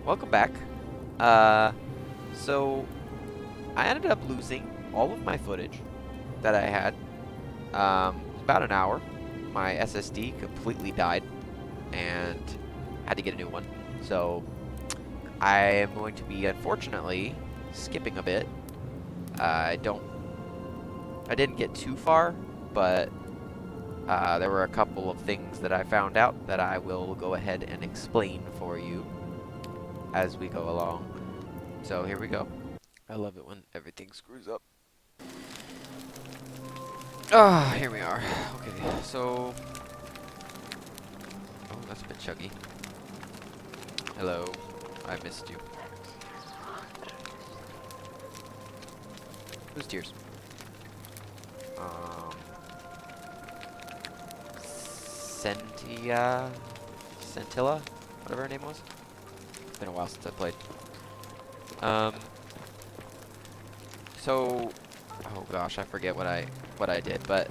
welcome back. So I ended up losing all of my footage that I had. About an hour. My SSD completely died and had to get a new one. So I am going to be unfortunately skipping a bit. I didn't get too far, but there were a couple of things that I found out that I will go ahead and explain for you as we go along. So here we go. I love it when everything screws up. Ah, here we are. Okay, so... Oh, that's a bit chuggy. Hello. I missed you. Who's Tears? Centilla? Whatever her name was. It's been a while since I played. So... Oh gosh, I forget what I did, but...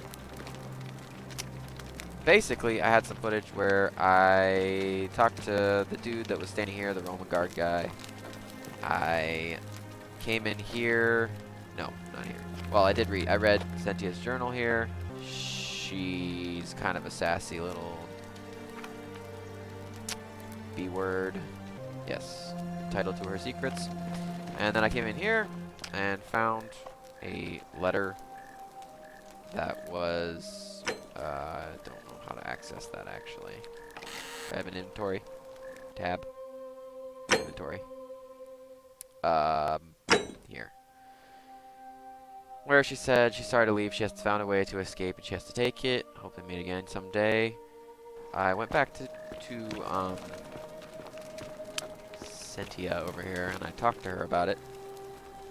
Basically, I had some footage where I talked to the dude that was standing here, the Roman guard guy. I came in here... No, not here. Well, I read Cynthia's journal here. She's kind of a sassy little B-word. Yes, entitled to her secrets. And then I came in here and found a letter that was... I don't know how to access that actually. I have an inventory. Tab. Inventory. Here. Where she said she's sorry to leave, she has found a way to escape and she has to take it. Hope they meet again someday. I went back to Cynthia over here and I talked to her about it.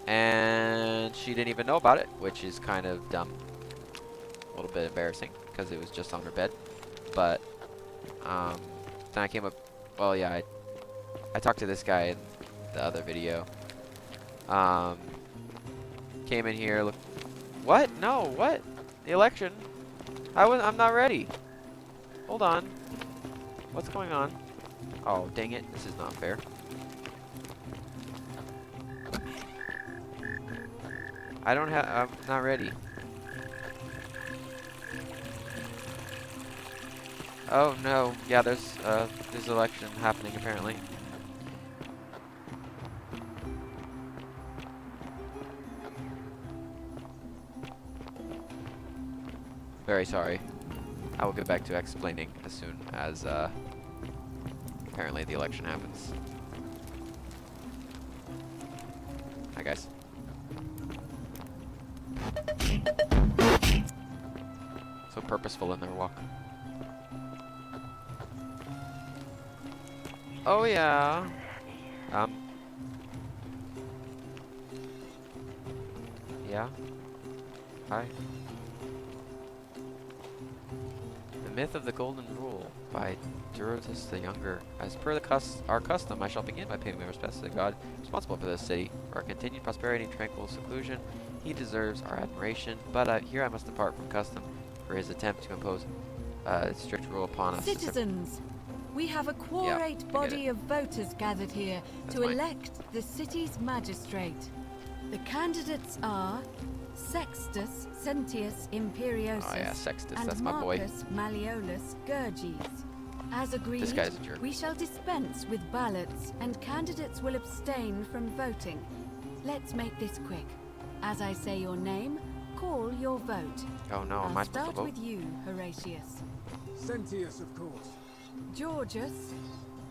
And she didn't even know about it, which is kind of dumb. A little bit embarrassing because it was just on her bed. But then I came up, well yeah, I talked to this guy in the other video. Came in here, look. What? No, what? The election? I'm not ready. Hold on. What's going on? Oh, dang it. This is not fair. I'm not ready. Oh no. Yeah, there's election happening apparently. Very sorry. I will get back to explaining as soon as apparently the election happens. Hi guys. So purposeful in their walk. Oh yeah. Yeah. Hi. The Myth of the Golden Rule by Durotus the Younger. As per our custom, I shall begin by paying my respects to the god responsible for this city. For our continued prosperity and tranquil seclusion, he deserves our admiration, but here I must depart from custom for his attempt to impose strict rule upon us. Citizens, we have a quorate body of voters gathered here to elect the city's magistrate. The candidates are Sextus Sentius Imperiosus oh yeah, Sextus, and that's my boy. Marcus Malleolus Gurges. As agreed, This guy's a jerk. we shall dispense with ballots and candidates will abstain from voting. Let's make this quick. As I say your name, call your vote. Oh no, am I I'll supposed to start vote? with you, Horatius. Sentius, of course. Georgius.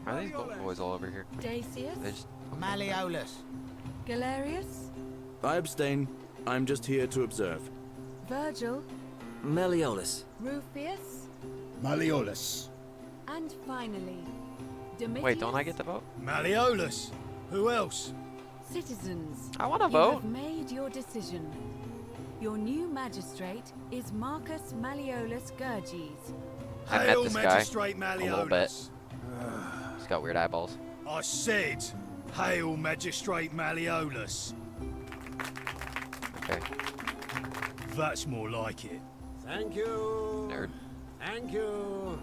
Are these golden boys all over here? Dacius. They just... Malleolus. Galerius. I abstain. I'm just here to observe. Virgil. Malleolus. Rufius. Malleolus. And finally, Domitius. Wait, don't I get to vote? Malleolus. Who else? Citizens, I want to you vote. have made your decision. Your new magistrate is Marcus Malleolus Gurges. I met Hail this guy Magistrate a little Malleolus. He's got weird eyeballs. I said, Hail Magistrate Malleolus. Okay. That's more like it. Thank you. Nerd. Thank you.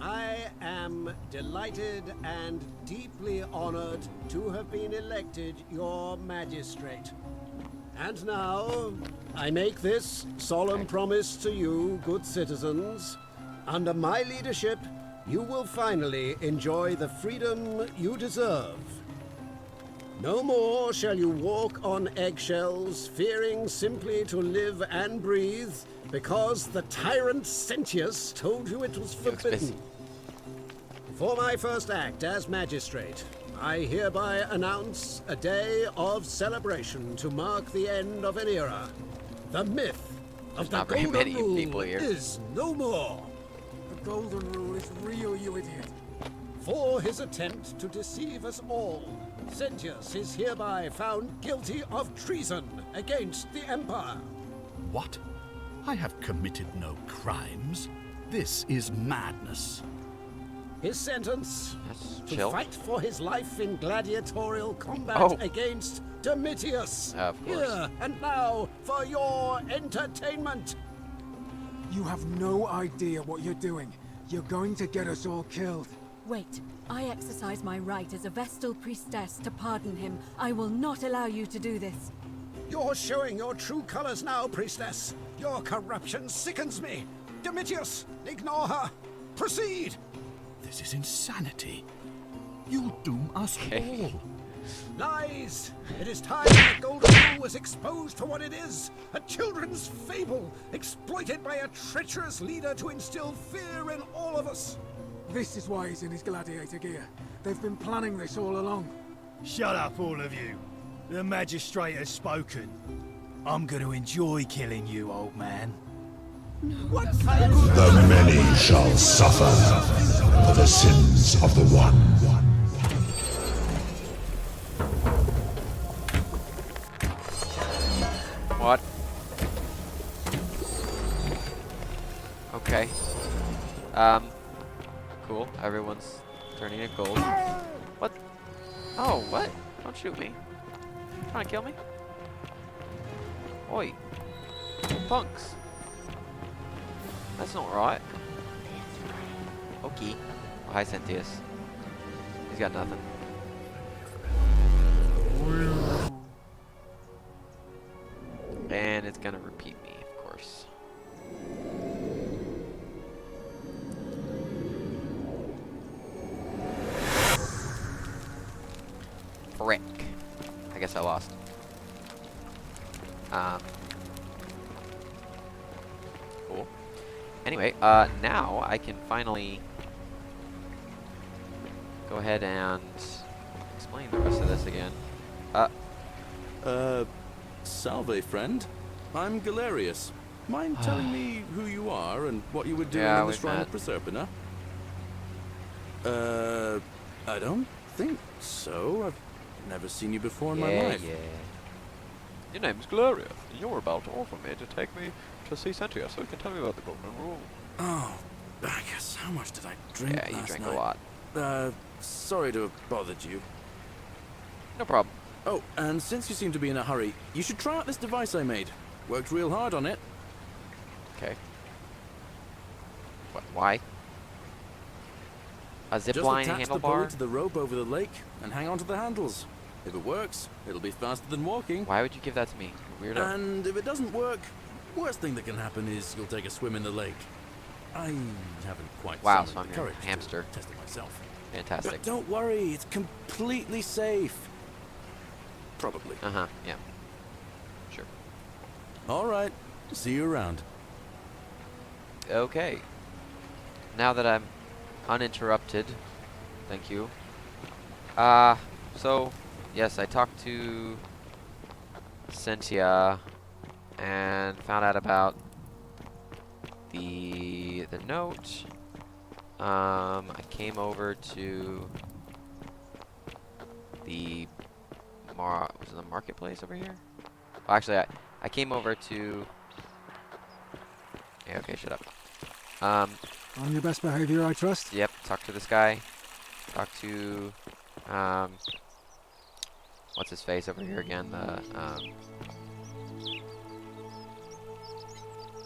I am delighted and deeply honored to have been elected your magistrate. And now, I make this solemn promise to you, good citizens. Under my leadership, you will finally enjoy the freedom you deserve. No more shall you walk on eggshells, fearing simply to live and breathe, because the tyrant Sentius told you it was forbidden. For my first act as magistrate, I hereby announce a day of celebration to mark the end of an era. The myth of the Golden Rule is no more. The Golden Rule is real, you idiot. For his attempt to deceive us all, Sentius is hereby found guilty of treason against the Empire. What? I have committed no crimes. This is madness. His sentence, to chill. fight for his life in gladiatorial combat against Domitius. Of course. Here and now for your entertainment. You have no idea what you're doing. You're going to get us all killed. Wait. I exercise my right as a Vestal priestess to pardon him. I will not allow you to do this. You're showing your true colors now, priestess. Your corruption sickens me. Domitius, ignore her. Proceed. This is insanity. You'll doom us all. Lies! It is time the Golden Rule was exposed for what it is. A children's fable, exploited by a treacherous leader to instill fear in all of us. This is why he's in his gladiator gear. They've been planning this all along. Shut up, all of you. The magistrate has spoken. I'm going to enjoy killing you, old man. What? The many shall suffer for the sins of the one. What? Okay. Cool. Everyone's turning to gold. What? Oh, what? Don't shoot me. Trying to kill me? Oi. Punks. That's not right. Okay. Oh, hi, Sentius. He's got nothing. And it's gonna repeat me, of course. Frick. I guess I lost. Cool. Anyway, now I can finally go ahead and explain the rest of this again. Salve, friend. I'm Galerius. Mind telling me who you are and what you were doing in the Shrine of Proserpina? I don't think so. I've never seen you before in my life. Yeah. Your name's Galerius, and you're about to offer me to take me to see Sentius so you can tell me about the Golden Rule. Oh, Bacchus, how much did I drink Yeah, you last drank night? a lot. Sorry to have bothered you. No problem. Oh, and since you seem to be in a hurry, you should try out this device I made. Worked real hard on it. Okay. What? Why? A zip Just line attach the bow handlebar? to the rope over the lake and hang on to the handles. If it works, it'll be faster than walking. Why would you give that to me? You weirdo. And if it doesn't work, worst thing that can happen is you'll take a swim in the lake. I haven't quite Wow, so summoned I'm the your courage hamster. to test it myself. Fantastic. But don't worry, it's completely safe. Probably. Uh-huh, yeah. Sure. All right, see you around. Okay. Now that I'm uninterrupted, thank you. So, yes, I talked to Sentia and found out about the note. I came over to the was it the marketplace over here? Oh, actually, I came over to. Yeah, okay, shut up. On your best behavior, I trust? Yep, talk to this guy. Talk to what's his face over here again? The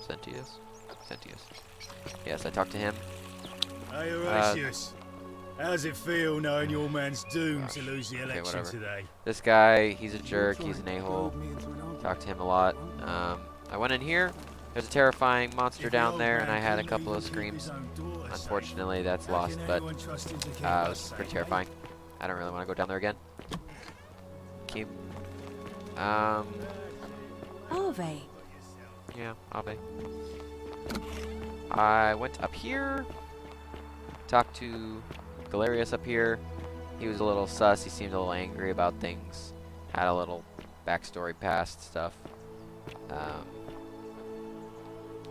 Sentius. Yes, I talked to him. Hey, Horatius. How's it feel knowing your man's doomed to lose the election whatever. today? This guy, he's a jerk. He's an a-hole. Talked to him a lot. I went in here. There's a terrifying monster down there, and I had a couple of screams. Unfortunately, that's lost, but it was pretty terrifying. I don't really want to go down there again. Keep. Ave. Yeah, Ave. I went up here. Talked to Galerius up here. He was a little sus. He seemed a little angry about things. Had a little backstory past stuff.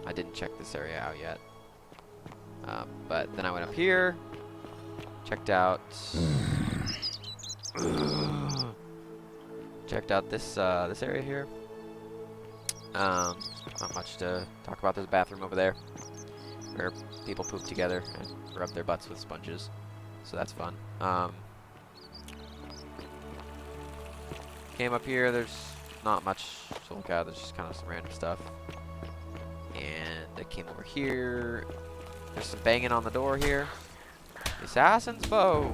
I didn't check this area out yet. But then I went up here. Checked out. Checked out this this area here. Not much to talk about. There's a bathroom over there where people poop together and rub their butts with sponges. So that's fun. Came up here. There's not much to look at. There's just kind of some random stuff. And I came over here. There's some banging on the door here. The assassin's foe.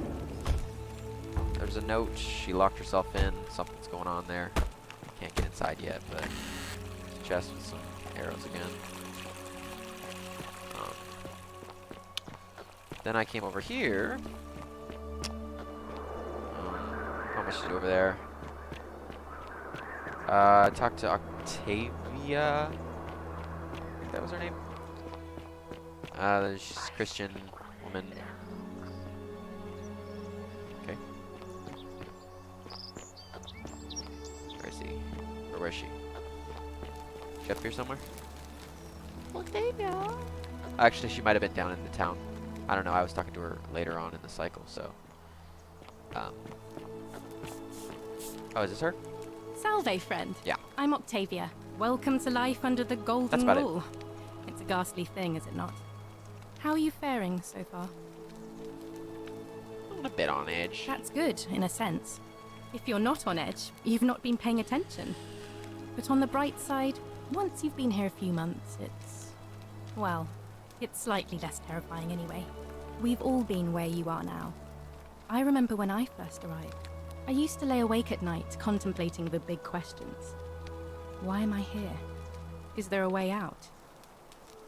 There's a note. She locked herself in. Something's going on there. Can't get inside yet, but there's a chest with some arrows again. Then I came over here. Not much to do over there. I talked to Octavia. I think that was her name. She's a Christian woman. Okay. Where is he? Or where is she? Is she up here somewhere? Octavia. Actually, she might have been down in the town. I don't know. I was talking to her later on in the cycle, so. Oh, is this her? Salve, friend. Yeah. I'm Octavia. Welcome to life under the Golden Rule. It's a ghastly thing, is it not? How are you faring so far? I'm a bit on edge. That's good, in a sense. If you're not on edge, you've not been paying attention. But on the bright side, once you've been here a few months, well, it's slightly less terrifying anyway. We've all been where you are now. I remember when I first arrived. I used to lay awake at night contemplating the big questions. Why am I here? Is there a way out?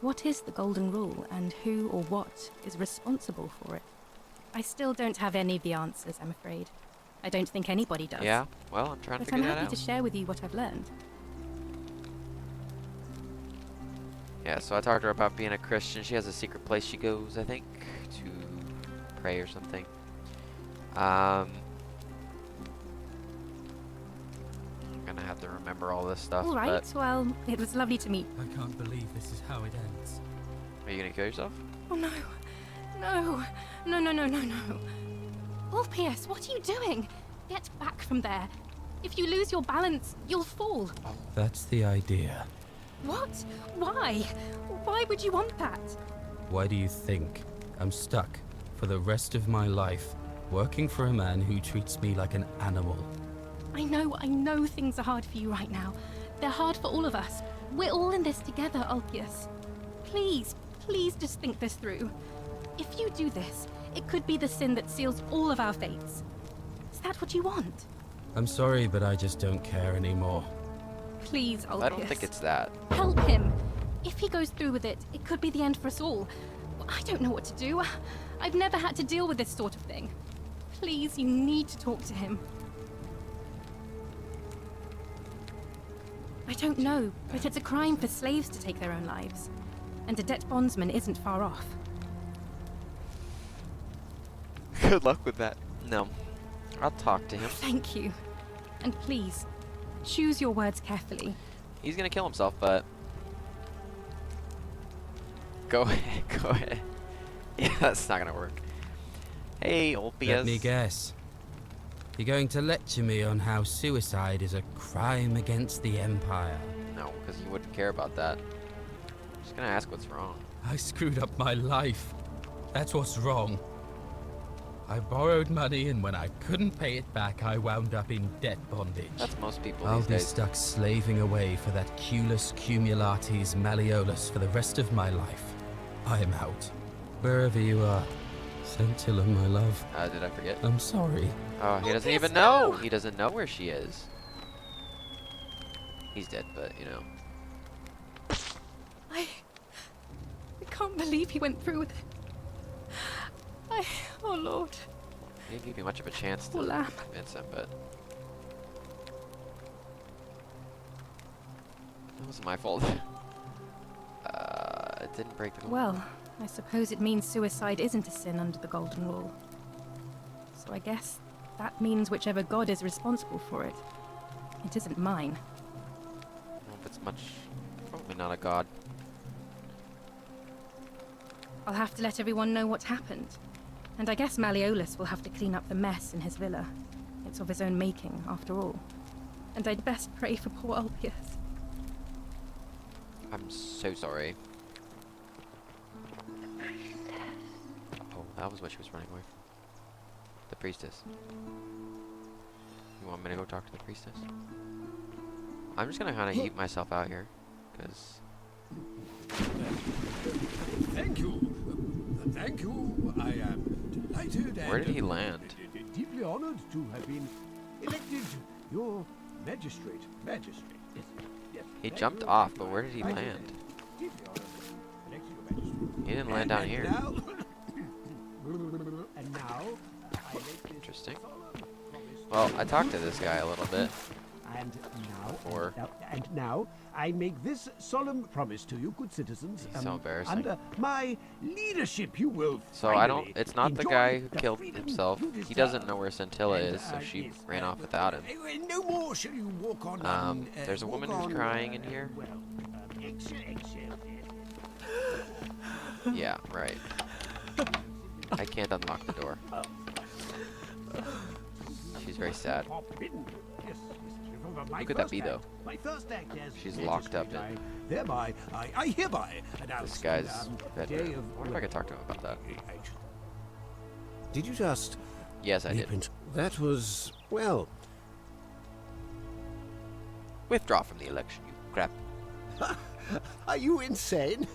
What is the Golden Rule, and who or what is responsible for it? I still don't have any of the answers, I'm afraid. I don't think anybody does. Yeah, well, I'm trying to figure that out. But I'm happy to share with you what I've learned. Yeah, so I talked to her about being a Christian. She has a secret place she goes, I think, to pray or something. I'm gonna have to remember all this stuff. All right, well, it was lovely to meet. I can't believe this is how it ends. Are you gonna kill yourself? Oh no. No. No, no, no, no, no. Orpheus, what are you doing? Get back from there. If you lose your balance, you'll fall. That's the idea. What? Why? Why would you want that? Why do you think I'm stuck for the rest of my life working for a man who treats me like an animal? I know things are hard for you right now. They're hard for all of us. We're all in this together, Ulpius. Please, please just think this through. If you do this, it could be the sin that seals all of our fates. Is that what you want? I'm sorry, but I just don't care anymore. Please, Ulpius. I don't think it's that. Help him. If he goes through with it, it could be the end for us all. I don't know what to do. I've never had to deal with this sort of thing. Please, you need to talk to him. I don't know, but it's a crime for slaves to take their own lives. And a debt bondsman isn't far off. Good luck with that. No. I'll talk to him. Thank you. And please, choose your words carefully. He's gonna kill himself, but... Go ahead, go ahead. Yeah, that's not gonna work. Hey, Ulpius. Let me guess. You're going to lecture me on how suicide is a crime against the Empire. No, because you wouldn't care about that. I'm just gonna ask what's wrong. I screwed up my life. That's what's wrong. I borrowed money, and when I couldn't pay it back, I wound up in debt bondage. That's most people I'll these be days. stuck slaving away for that culus cumulatis malleolus for the rest of my life. I am out. Wherever you are, Scintilla, my love. Did I forget? I'm sorry. Oh, he doesn't even know. He doesn't know where she is. He's dead, but you know. I can't believe he went through with it. Oh Lord. He didn't give me much of a chance to Poor lamb. convince him, but that wasn't my fault. It didn't break the rule. Well, I suppose it means suicide isn't a sin under the Golden Rule. So I guess that means whichever god is responsible for it. It isn't mine. I don't know if it's much. Probably not a god. I'll have to let everyone know what happened. And I guess Malleolus will have to clean up the mess in his villa. It's of his own making, after all. And I'd best pray for poor Ulpius. I'm so sorry. Oh, that was what she was running away from. The priestess. You want me to go talk to the priestess? I'm just gonna kind of eat myself out here, because. Thank you. Thank you. I am delighted Where did and he land? deeply honored to have been elected your magistrate. Magistrate. Yes. Yes. He Thank jumped you. off, but where did he land? Deeply honored. Elected your magistrate. He didn't land down here. And now, I make this Interesting. solemn promise to Well, you. I talked to this guy a little bit. And now, Before. and now, I make this solemn promise to you, good citizens. He's so embarrassing. Under my leadership, you will. So I don't. finally It's not the enjoy guy who the killed freedom himself. you He doesn't deserve. know where Scintilla And, is, so she yes, ran off without him. No more shall you walk on. There's a woman walk who's on, crying in here. Well, eggshell, Yeah, right. I can't unlock the door. She's very sad. forbidden. Yes, Who could that be, though? My first act as She's locked up magistrate, in- Thereby, I hereby announce This guy's the day bedroom. of I wonder if I could talk to him about that. Did you just Yes, I leap did. into that? Was well. Withdraw from the election, you crap. Are you insane?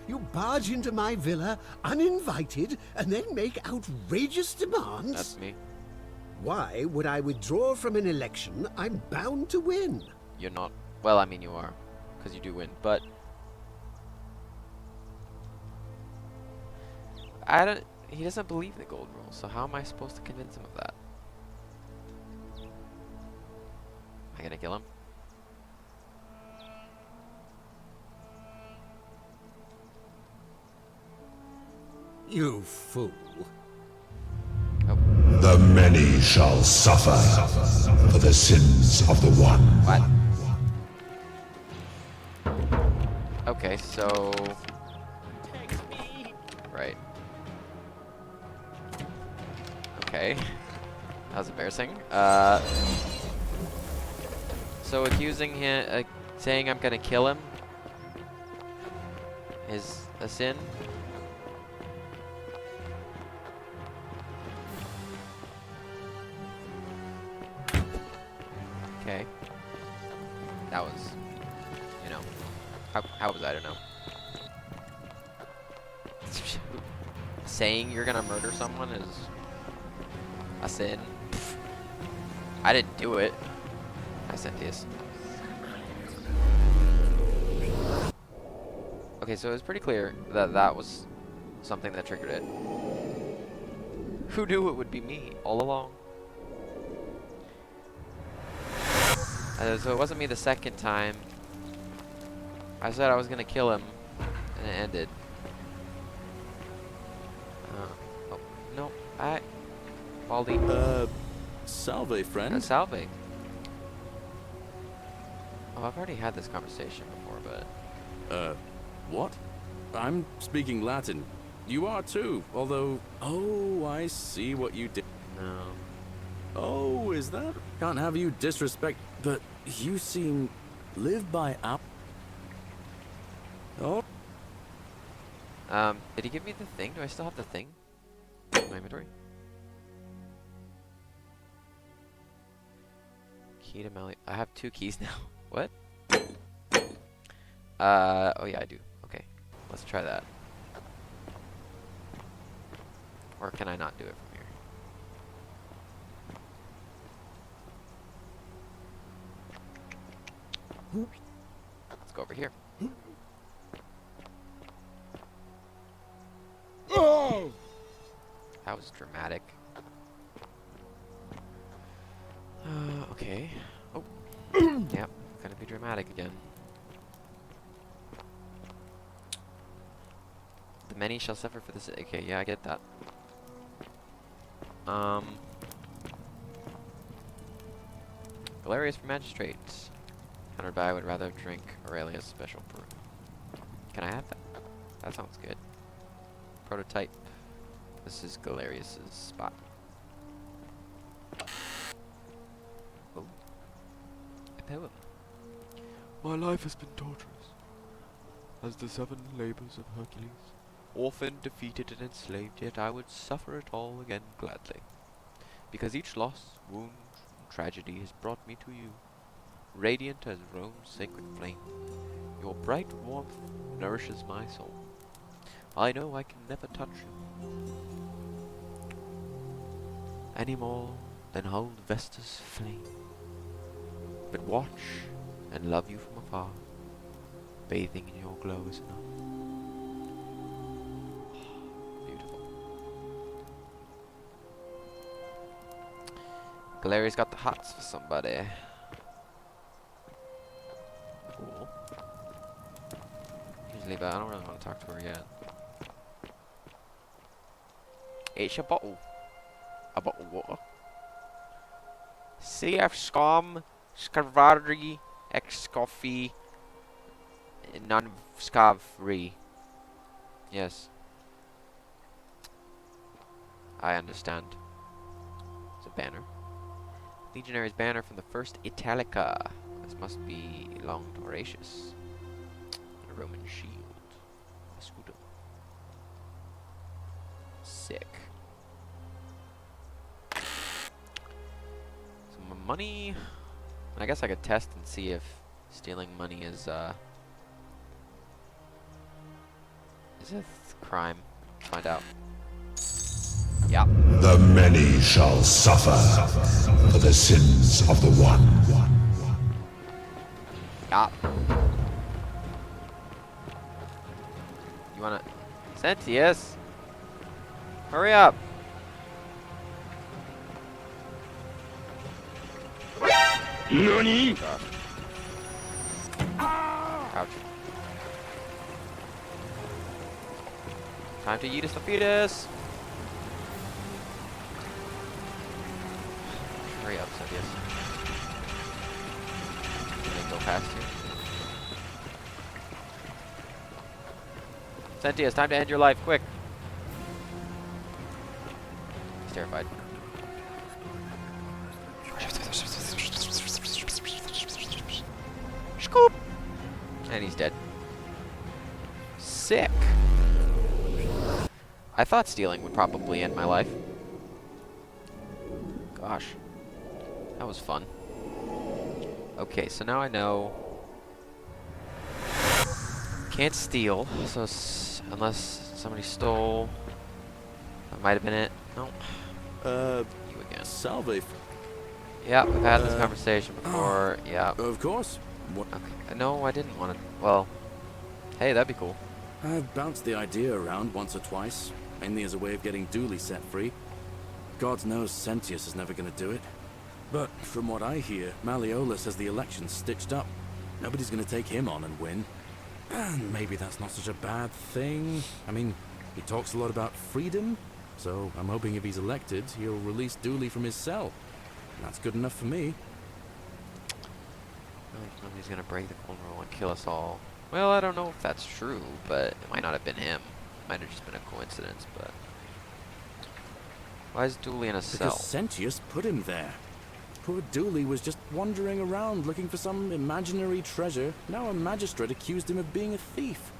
You barge into my villa uninvited and then make outrageous demands? That's me. Why would I withdraw from an election I'm bound to win? You're not. Well, I mean, you are, because you do win. But I don't. He doesn't believe the golden rule. So how am I supposed to convince him of that? Am I gonna kill him? You fool. The many shall suffer for the sins of the one. What? Okay, so. Right. Okay. That was embarrassing. So accusing him, saying I'm gonna kill him is a sin? Okay. That was, you know, how was I to know? Saying you're gonna murder someone is a sin. Pfft. I didn't do it. I said this. Okay, so it was pretty clear that that was something that triggered it. Who knew it would be me all along? So it wasn't me the second time. I said I was gonna kill him, and it ended. Oh, no, Baldy. Salve, friend. Salve. Oh, I've already had this conversation before, but... What? I'm speaking Latin. You are too, although... Oh, I see what you did. No. Oh, is that? Can't have you disrespect, but you seem... live by our... Oh. Did he give me the thing? Do I still have the thing in my inventory? Key to Mally. I have 2 keys now. What? Oh yeah, I do. Okay, let's try that. Or can I not do it from here? Let's go over here. Oh! That was dramatic. Okay. Oh. Yep. Gonna be dramatic again. The many shall suffer for this. Okay, yeah, I get that. Galerius for magistrate. Honored by, I would rather drink Aurelia's special brew. Can I have that? That sounds good. Prototype. This is Galerius's spot. Oh. A poem. My life has been torturous, as the 7 labors of Hercules. Orphaned, defeated, and enslaved, yet I would suffer it all again gladly, because each loss, wound, and tragedy has brought me to you, radiant as Rome's sacred flame. Your bright warmth nourishes my soul. I know I can never touch you any more than hold Vesta's flame, but watch and love you from afar. Bathing in your glow is enough. Galerius got the hots for somebody. Cool. Usually, but I don't really want to talk to her yet. It's a bottle. A bottle of water. CF scum, scavari, ex coffee, non scavri. Yes. I understand. It's a banner. Legionary's banner from the first Italica. This must belong to Horatius. A Roman shield. Escudo. Sick. Some money. I guess I could test and see if stealing money is a crime. Find out. Yeah. The many shall suffer for the sins of the one. Yeah. You wanna... Sentius? Hurry up! NANI? Ouch. Time to eat us the fetus! Hurry up, Sentius. Can they go past you? Sentius, time to end your life, quick! He's terrified. Scoop! And he's dead. Sick! I thought stealing would probably end my life. Gosh. That was fun. Okay, so now I know... Can't steal, so unless somebody stole... That might have been it. No. You again. Salve. Yeah, we've had this conversation before. Yeah. Of course. What? Okay. No, I didn't want to... Well... Hey, that'd be cool. I've bounced the idea around once or twice, mainly as a way of getting Dooley set free. God knows Sentius is never going to do it. But from what I hear, Malleolus has the election stitched up. Nobody's going to take him on and win. And maybe that's not such a bad thing. I mean, he talks a lot about freedom, so I'm hoping if he's elected, he'll release Dooley from his cell. And that's good enough for me. Nobody's going to break the golden rule and kill us all. Well, I don't know if that's true, but it might not have been him. It might have just been a coincidence, but... Why is Dooley in a cell? Because Sentius put him there. Poor Dooley was just wandering around looking for some imaginary treasure. Now a magistrate accused him of being a thief.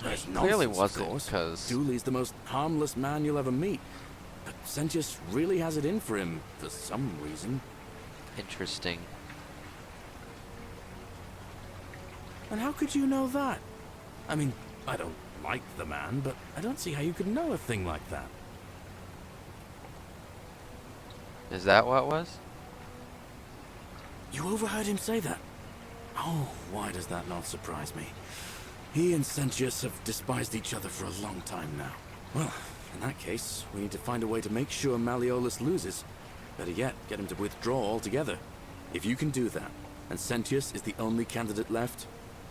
He clearly wasn't, because... Dooley's the most harmless man you'll ever meet. But Sentius really has it in for him, for some reason. Interesting. And how could you know that? I mean, I don't like the man, but I don't see how you could know a thing like that. Is that what it was? You overheard him say that? Oh, why does that not surprise me? He and Sentius have despised each other for a long time now. Well, in that case, we need to find a way to make sure Malleolus loses. Better yet, get him to withdraw altogether. If you can do that, and Sentius is the only candidate left,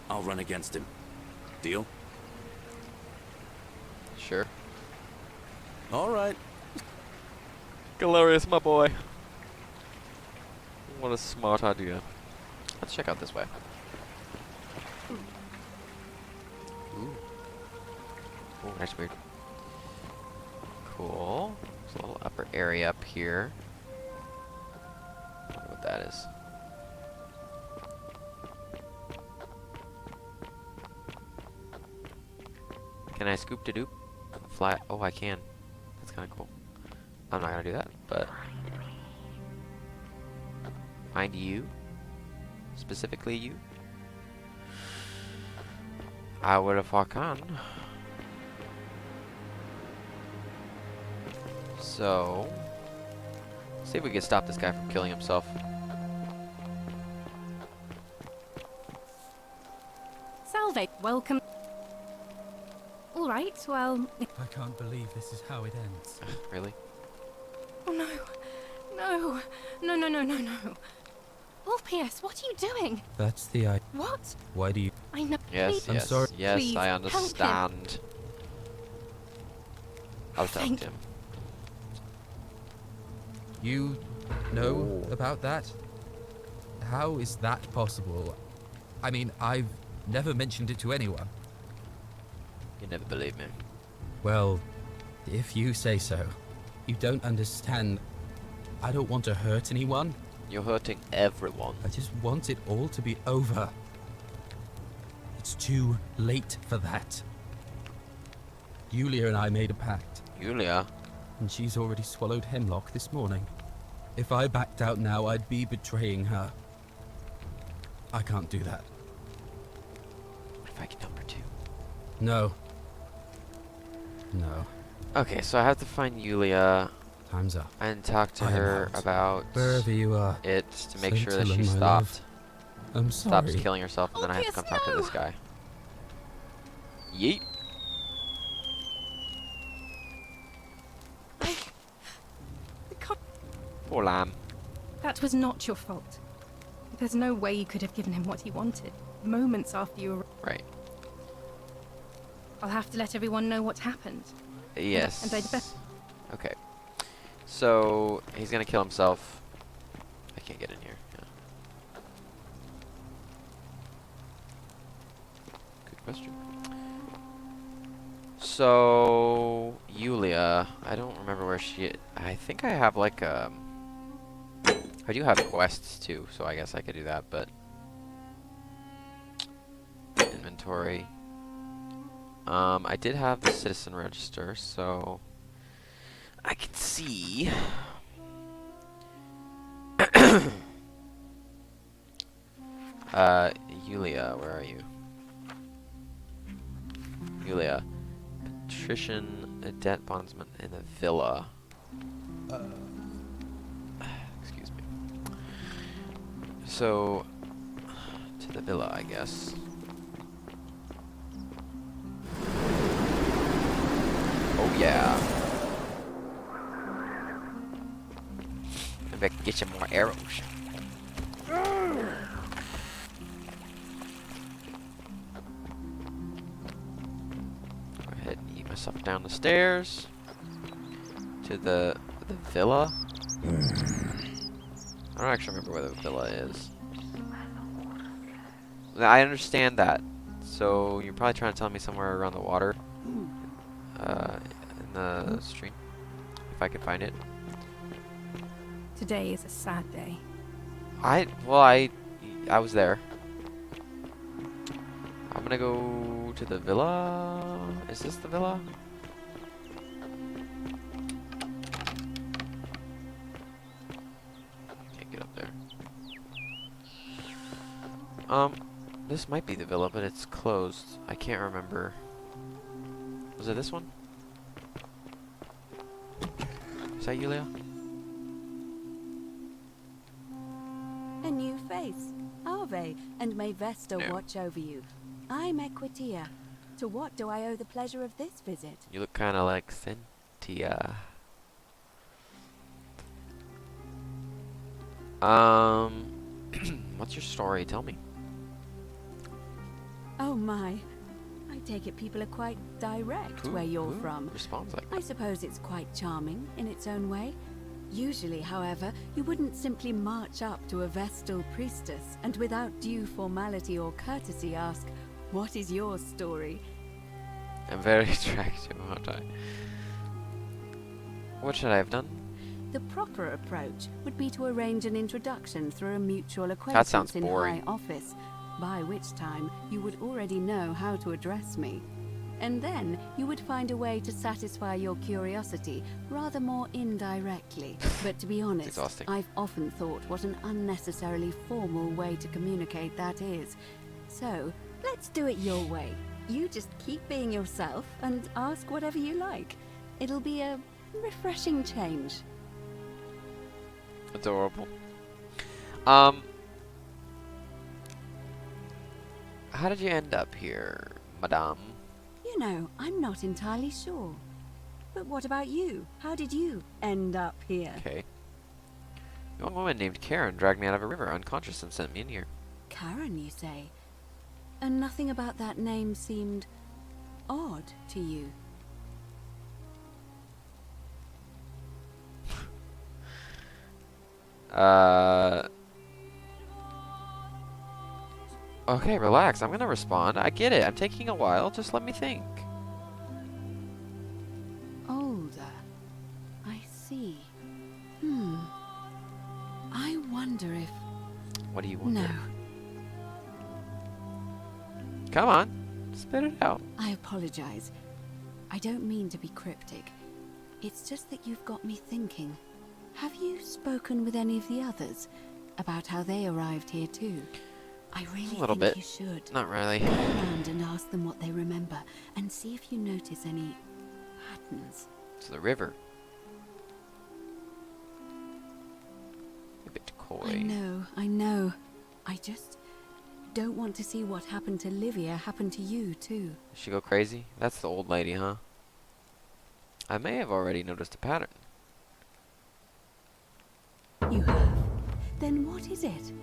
I'll run against him. Deal? Sure. Alright. Galerius, my boy. What a smart idea. Let's check out this way. Ooh. Oh, nice weird. Cool. There's a little upper area up here. I wonder what that is. Can I scoop to doop? Fly? Oh, I can. That's kind of cool. I'm not gonna do that, but find you, specifically you. I would if I can. So, see if we can stop this guy from killing himself. Salve, welcome. All right, well. I can't believe this is how it ends. Really? Oh no, no, no, no, no, no, no. Ulpius, what are you doing? That's the idea. What? Why do you? I know. Yes, Please, I'm yes, sorry. yes, Please, I help him. understand. I'll talk Thank to him. You know about that? How is that possible? I mean, I've never mentioned it to anyone. You never believe me. Well, if you say so. You don't understand. I don't want to hurt anyone. You're hurting everyone. I just want it all to be over. It's too late for that. Yulia and I made a pact. Yulia? And she's already swallowed hemlock this morning. If I backed out now, I'd be betraying her. I can't do that. What if I get number 2? No. No. Okay, so I have to find Yulia Time's up. and talk to I am her out. about Wherever you are. it to make sure that Scintilla, she my stopped. love. I'm sorry. Stops killing herself, and then I have to come talk to this guy. Yeet. I can't. Poor lamb. That was not your fault. There's no way you could have given him what he wanted. Moments after you were. Right. I'll have to let everyone know what happened. Yes. And I'd bet. Okay. So he's gonna kill himself. I can't get in here. Yeah. Good question. So Yulia, I don't remember where she. I think I have like I do have quests too, so I guess I could do that. But inventory. I did have the citizen register, so I can see. Yulia, where are you? Yulia, patrician, a debt bondsman in a villa. Excuse me. So, to the villa, I guess. Oh yeah. Maybe I can get you more arrows. Go ahead and eat myself down the stairs to the villa. I don't actually remember where the villa is. I understand that. So you're probably trying to tell me somewhere around the water. In the stream, if I could find it. Today is a sad day. I was there. I'm gonna go to the villa. Is this the villa? Can't get up there. This might be the villa, but it's closed. I can't remember. Was it this one? Is that Yulia? a new face. Ave, and may Vesta watch over you. I'm Equitia. To what do I owe the pleasure of this visit? You look kind of like Cynthia. What's your story? Tell me. Oh my. I take it people are quite direct where you're from. Responds like I suppose it's quite charming in its own way. Usually, however, you wouldn't simply march up to a Vestal priestess and without due formality or courtesy ask, "What is your story?" I'm very attractive, aren't I? What should I have done? The proper approach would be to arrange an introduction through a mutual That acquaintance sounds in boring. high office, by which time you would already know how to address me. And then you would find a way to satisfy your curiosity rather more indirectly. But to be honest, exhausting. I've often thought what an unnecessarily formal way to communicate that is. So, let's do it your way. You just keep being yourself and ask whatever you like. It'll be a refreshing change. Adorable. How did you end up here, madame? You know, I'm not entirely sure. But what about you? How did you end up here? Okay. A young woman named Karen dragged me out of a river unconscious and sent me in here. Karen, you say? And nothing about that name seemed odd to you? Okay, relax. I'm gonna respond. I get it. I'm taking a while. Just let me think. Older. I see. I wonder if... What do you want? No. Come on. Spit it out. I apologize. I don't mean to be cryptic. It's just that you've got me thinking. Have you spoken with any of the others about how they arrived here too? I really A little think bit. you should. Not really. Go around and ask them what they remember, and see if you notice any patterns. It's the river. A bit coy. I know. I just don't want to see what happened to Livia happen to you too. Did she go crazy? That's the old lady, huh? I may have already noticed a pattern. You have? Then what is it?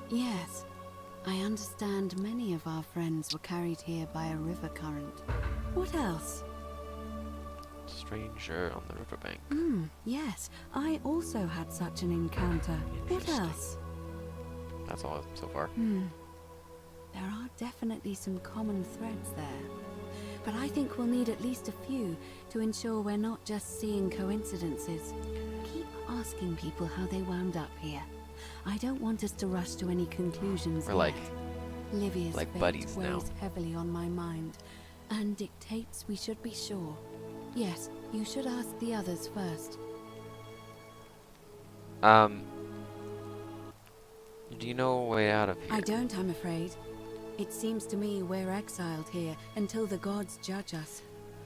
Yes, I understand many of our friends were carried here by a river current. What else? Stranger on the riverbank. Yes, I also had such an encounter. What Interesting. else? That's all so far. There are definitely some common threads there. But I think we'll need at least a few to ensure we're not just seeing coincidences. Keep asking people how they wound up here. I don't want us to rush to any conclusions We're like Livia's fate buddies weighs now. heavily on my mind and dictates we should be sure. Yes, you should ask the others first. Do you know a way out of here? I don't, I'm afraid. It seems to me we're exiled here until the gods judge us,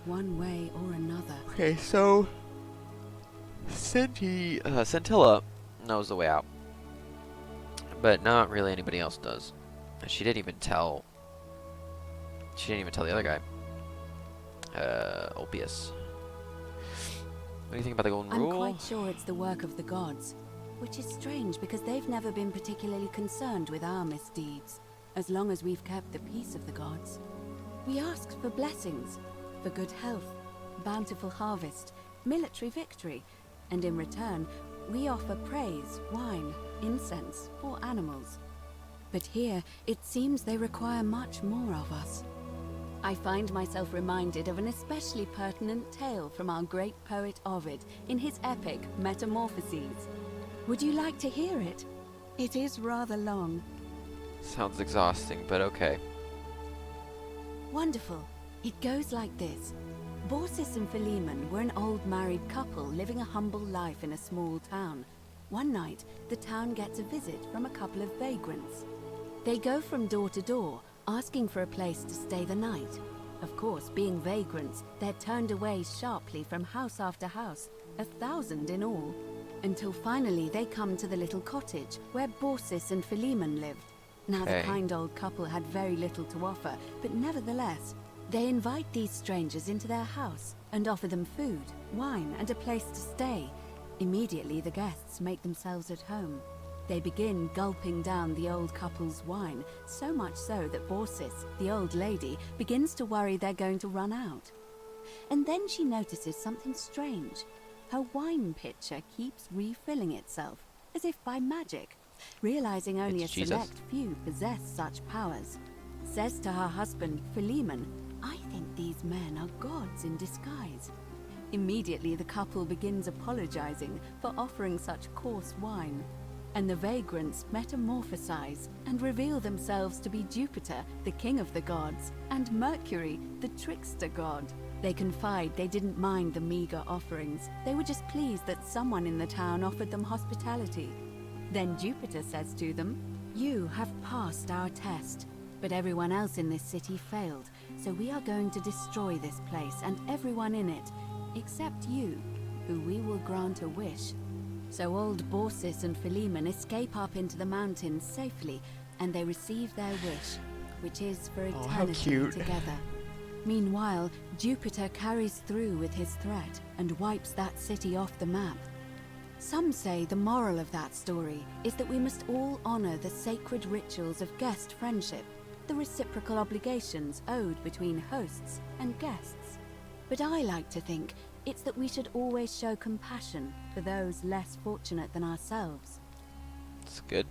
one way or another. Okay, so Scintilla knows the way out, but not really anybody else does. And she didn't even tell the other guy, Ulpius. What do you think about the golden rule? I'm quite sure it's the work of the gods, which is strange because they've never been particularly concerned with our misdeeds, as long as we've kept the peace of the gods. We asked for blessings, for good health, bountiful harvest, military victory, and in return, we offer praise, wine, incense, or animals. But here, it seems they require much more of us. I find myself reminded of an especially pertinent tale from our great poet Ovid in his epic Metamorphoses. Would you like to hear it? It is rather long. Sounds exhausting, but okay. Wonderful. It goes like this. Baucis and Philemon were an old married couple living a humble life in a small town. One night, the town gets a visit from a couple of vagrants. They go from door to door, asking for a place to stay the night. Of course, being vagrants, they're turned away sharply from house after house, 1,000 in all. until finally they come to the little cottage where Borsis and Philemon lived. Now Okay. the kind old couple had very little to offer, but nevertheless, they invite these strangers into their house and offer them food, wine, and a place to stay. Immediately the guests make themselves at home. They begin gulping down the old couple's wine, so much so that Borsis, the old lady, begins to worry they're going to run out. And then she notices something strange. Her wine pitcher keeps refilling itself, as if by magic. Realizing only It's a Jesus. select few possess such powers, says to her husband, Philemon, "I think these men are gods in disguise." Immediately the couple begins apologizing for offering such coarse wine, and the vagrants metamorphosize and reveal themselves to be Jupiter, the king of the gods, and Mercury, the trickster god. They confide they didn't mind the meager offerings. They were just pleased that someone in the town offered them hospitality. Then Jupiter says to them, "You have passed our test, but everyone else in this city failed, so we are going to destroy this place and everyone in it, except you, who we will grant a wish." So old Borsis and Philemon escape up into the mountains safely, and they receive their wish, which is for Oh, how eternity cute. together. Meanwhile, Jupiter carries through with his threat and wipes that city off the map. Some say the moral of that story is that we must all honor the sacred rituals of guest friendship, the reciprocal obligations owed between hosts and guests. But I like to think it's that we should always show compassion for those less fortunate than ourselves. It's good.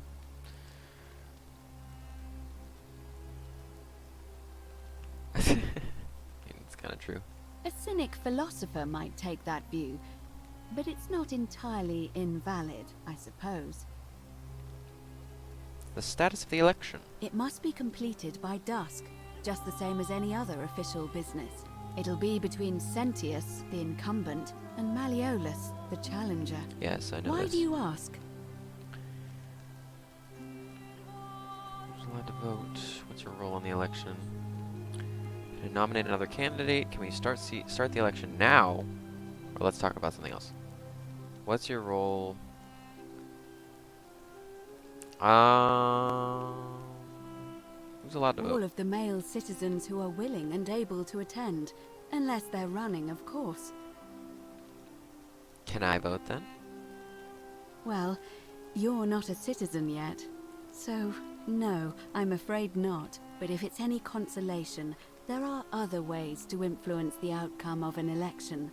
It's kind of true. A cynic philosopher might take that view, but it's not entirely invalid, I suppose. The status of the election. It must be completed by dusk, just the same as any other official business. It'll be between Sentius, the incumbent, and Malleolus, the challenger. Yes, I know Why this. do you ask? Who's allowed to vote? What's your role in the election? Can I nominate another candidate? Can we start the election now? Or let's talk about something else. What's your role? Who's allowed to All vote? of the male citizens who are willing and able to attend, unless they're running, of course. Can I vote then? Well, you're not a citizen yet, so no, I'm afraid not. But if it's any consolation, there are other ways to influence the outcome of an election.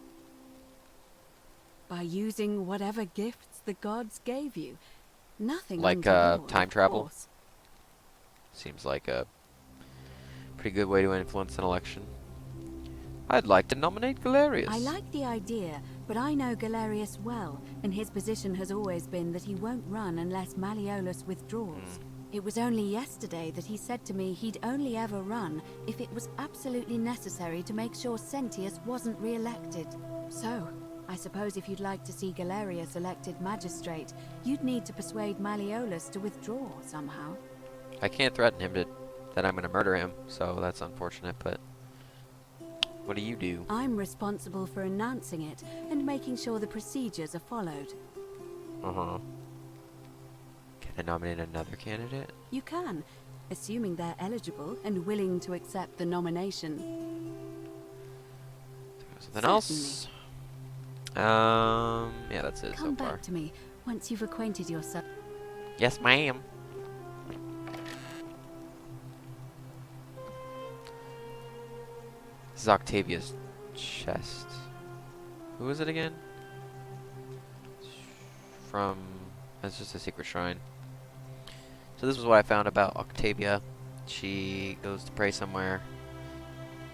By using whatever gifts the gods gave you. Nothing Like, untoward, time of travel? course. Seems like a pretty good way to influence an election. I'd like to nominate Galerius. I like the idea, but I know Galerius well, and his position has always been that he won't run unless Malleolus withdraws. It was only yesterday that he said to me he'd only ever run if it was absolutely necessary to make sure Sentius wasn't re-elected. So, I suppose if you'd like to see Galerius elected magistrate, you'd need to persuade Malleolus to withdraw somehow. I can't threaten him that I'm going to murder him, so that's unfortunate, but what do you do? I'm responsible for announcing it and making sure the procedures are followed. Uh-huh. Can I nominate another candidate? You can, assuming they're eligible and willing to accept the nomination. Something else? Yeah, that's it Come so far. back to me once you've acquainted yourself. Yes, ma'am. This is Octavia's chest. Who is it again? From... That's just a secret shrine. So this was what I found about Octavia. She goes to pray somewhere.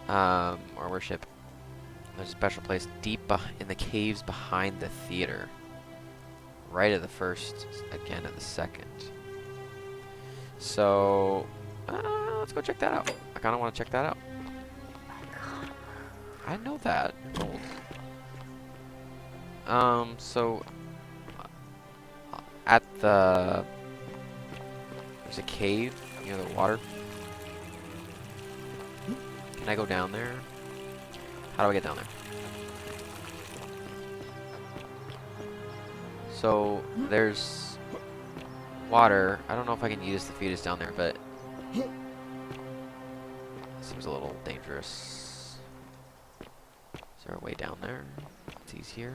Or worship. There's a special place deep in the caves behind the theater. Right at the first, again at the second. So, let's go check that out. I kind of want to check that out. I know that. You're old. So, at the... There's a cave near the water. Can I go down there? How do I get down there? So there's water. I don't know if I can use the fetus down there, but seems a little dangerous. Is there a way down there? It's easier.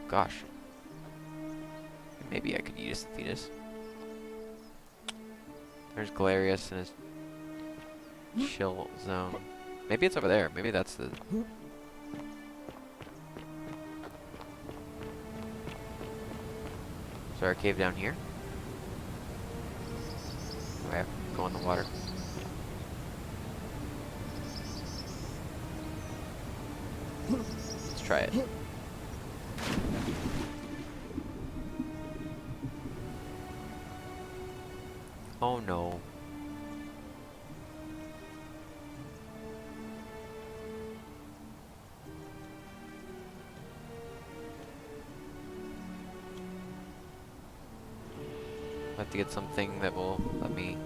Gosh. Maybe I could use the fetus. There's Galerius in his chill zone. Maybe it's over there. Maybe that's the... Is there a cave down here? Do I have to go in the water? Let's try it. Oh no. I have to get something that will let me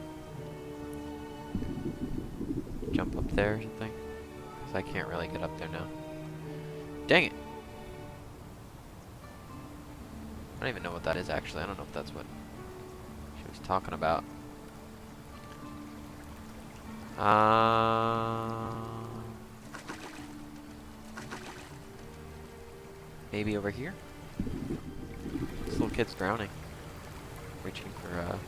jump up there or something. Because I can't really get up there now. Dang it! I don't even know what that is actually. I don't know if that's what she was talking about. Maybe over here? This little kid's drowning. Reaching for a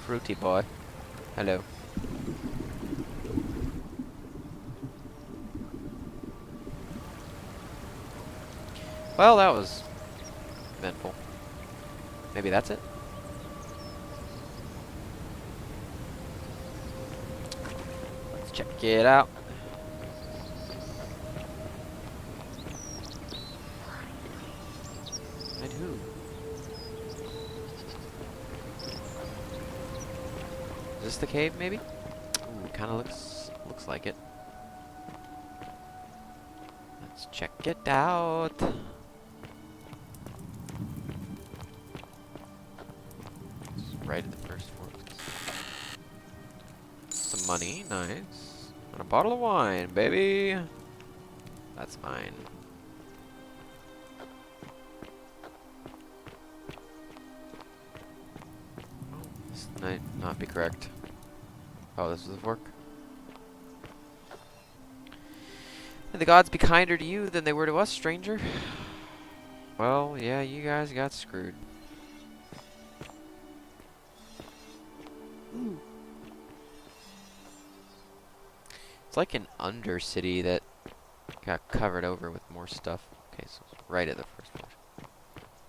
fruity boy. Hello. Well, that was eventful. Maybe that's it? Let's check it out. And who? Is this the cave, maybe? Ooh, kind of looks like it. Let's check it out. Right at the first floor. Some money, nice. And a bottle of wine, baby. That's mine. This might not be correct. Oh, this was the fork. May the gods be kinder to you than they were to us, stranger. Well, yeah, you guys got screwed. It's like an undercity that got covered over with more stuff. Okay, so it's right at the first floor.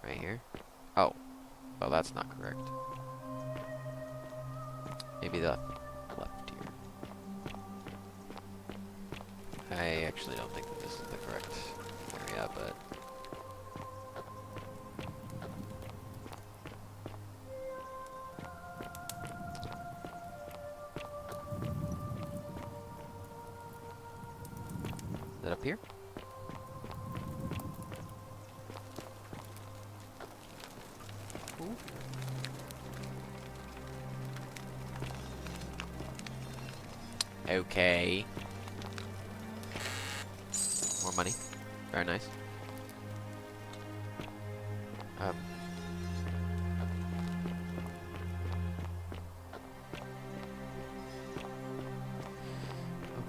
Right here. Oh. Well, that's not correct. Maybe the left here. I actually don't think that this is the correct area, but... Is it up here? Ooh. Okay. More money. Very nice.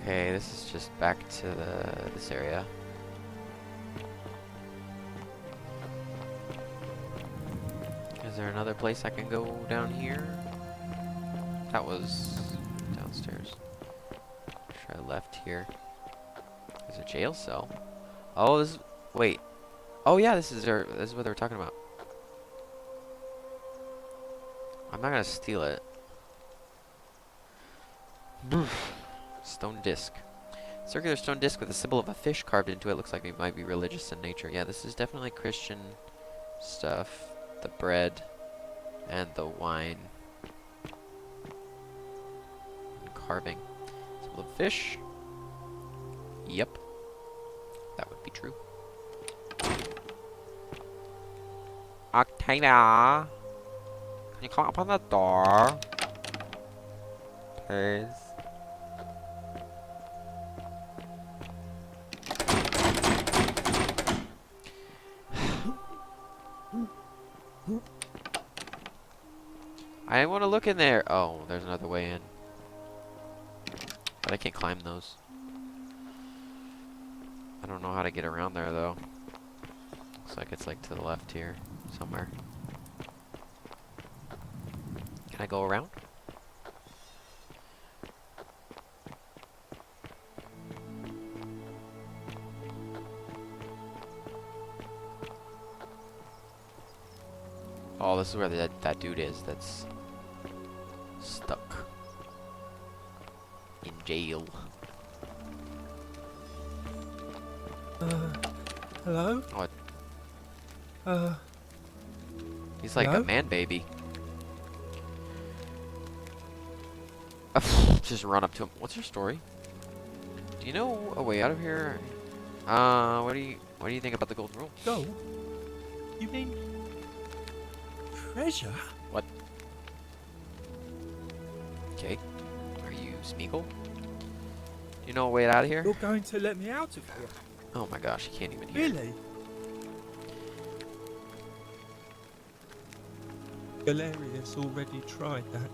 Okay, this is just back to this area. Is there another place I can go down here? That was downstairs. Try left here. There's a jail cell. Oh, this is, wait. Oh yeah, this is what they were talking about. I'm not gonna steal it. Stone disc. Circular stone disc with a symbol of a fish carved into it. Looks like it might be religious in nature. Yeah, this is definitely Christian stuff. The bread and the wine. And carving. Symbol of fish. Yep. That would be true. Octavia! Can you come up on the door? Please. I want to look in there. Oh, there's another way in. But I can't climb those. I don't know how to get around there, though. Looks like it's like to the left here, somewhere. Can I go around? Oh, this is where that dude is that's stuck in jail. Hello? Oh, he's like hello? a man baby. Just run up to him. What's your story? Do you know a way out of here? What do you think about the golden rule? Gold? You mean treasure? What? Okay. Are you Smeagol? Do you know a way out of here? You're going to let me out of here? Oh my gosh, you can't even hear. Really? Galerius already tried that.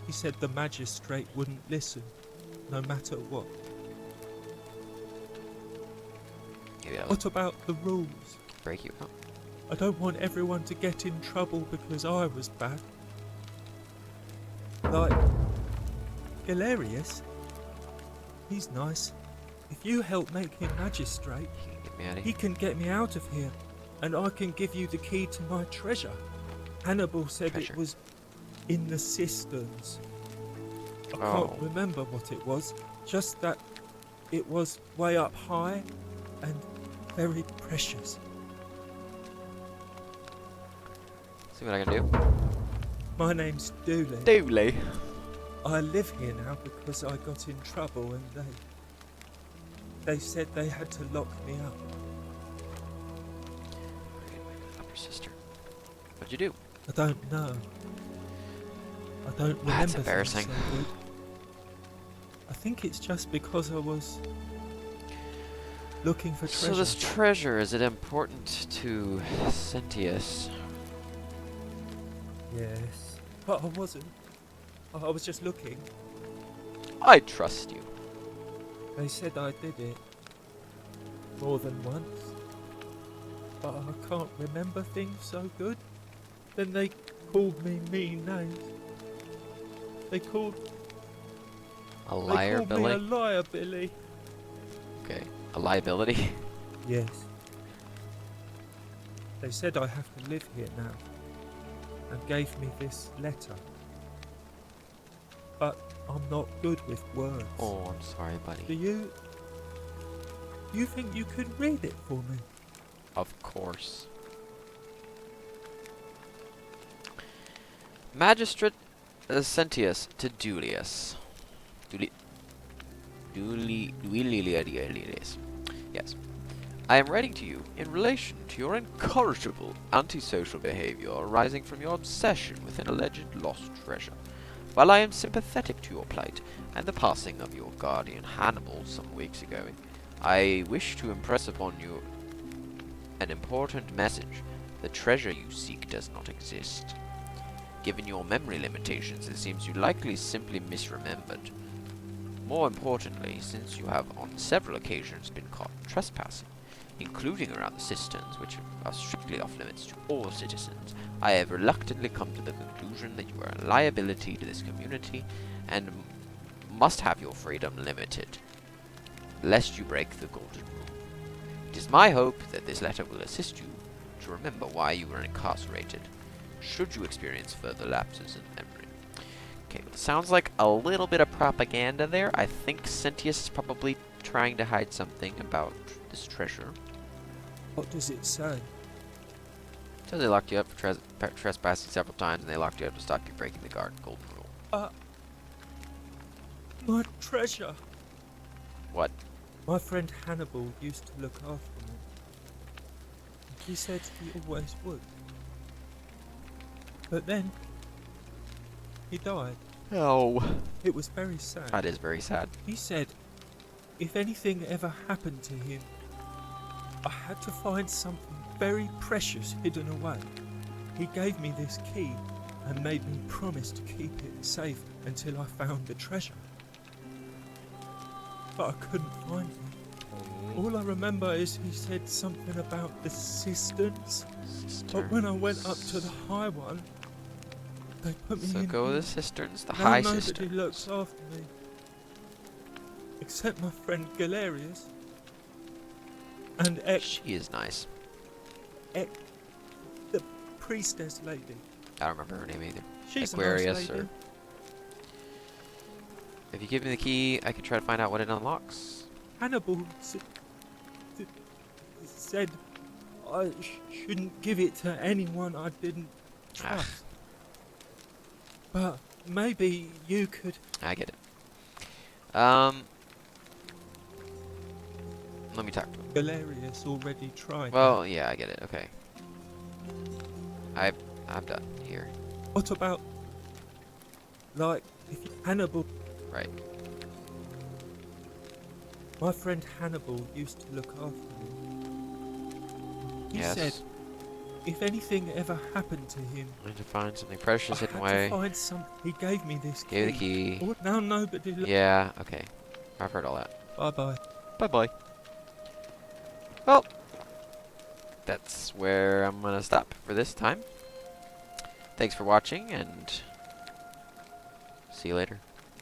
He said the magistrate wouldn't listen, no matter what. Maybe I'll What about the rules? break you out. I don't want everyone to get in trouble because I was bad. Like Galerius. He's nice. If you help make him magistrate, You can get me out of he here. can get me out of here, and I can give you the key to my treasure. Hannibal said Treasure. it was in the cisterns. I Oh. can't remember what it was, just that it was way up high and very precious. See what I can do. My name's Dooley. Dooley. I live here now because I got in trouble and they said they had to lock me up. Up your sister. What'd you do? I don't know. I don't remember That's things embarrassing. so good. I think it's just because I was looking for treasure. So this treasure, is it important to Sentius? Yes. But I wasn't. I was just looking. I trust you. They said I did it. More than once. But I can't remember things so good. Then they called me mean names. They called A liar, me a Billy? liar, Billy. Okay. A liability? Yes. They said I have to live here now. And gave me this letter. But I'm not good with words. Oh, I'm sorry, buddy. Do you... You think you could read it for me? Of course. Magistrate Sentius to Duilius. Duilius. Yes. I am writing to you in relation to your incorrigible antisocial behavior arising from your obsession with an alleged lost treasure. While I am sympathetic to your plight and the passing of your guardian Hannibal some weeks ago, I wish to impress upon you an important message. The treasure you seek does not exist. Given your memory limitations, it seems you likely simply misremembered. More importantly, since you have on several occasions been caught trespassing, including around the cisterns, which are strictly off limits to all citizens, I have reluctantly come to the conclusion that you are a liability to this community and must have your freedom limited, lest you break the golden rule. It is my hope that this letter will assist you to remember why you were incarcerated, should you experience further lapses in memory. Okay, well, it sounds like a little bit of propaganda there. I think Sentius is probably trying to hide something about this treasure. What does it say? So they locked you up for trespassing several times, and they locked you up to stop you breaking the golden rule. My treasure. What? My friend Hannibal used to look after me. He said he always would. But then, he died. Oh. It was very sad. That is very sad. He said, if anything ever happened to him, I had to find something very precious hidden away. He gave me this key and made me promise to keep it safe until I found the treasure. But I couldn't find it. All I remember is he said something about the cisterns. But when I went up to the high one, they put me So in go with here. the cisterns, the Now high nobody cisterns. looks after me. Except my friend Galerius. And She is nice. the priestess lady. I don't remember her name either. She's Aquarius, a nice lady. or if you give me the key, I can try to find out what it unlocks. Hannibal said I shouldn't give it to anyone I didn't trust. But maybe you could. I get it. Let me talk to him. Galerius already tried. Well, yeah, I get it. Okay. I'm done here. What about, like, if Hannibal? Right. My friend Hannibal used to look after me. He said if anything ever happened to him, I need to find something precious hidden I away. had to find some. He gave me this key. Gave the key. Oh, now nobody. Yeah. Okay. I've heard all that. Bye bye. Bye bye. Well, that's where I'm gonna stop for this time. Thanks for watching, and see you later.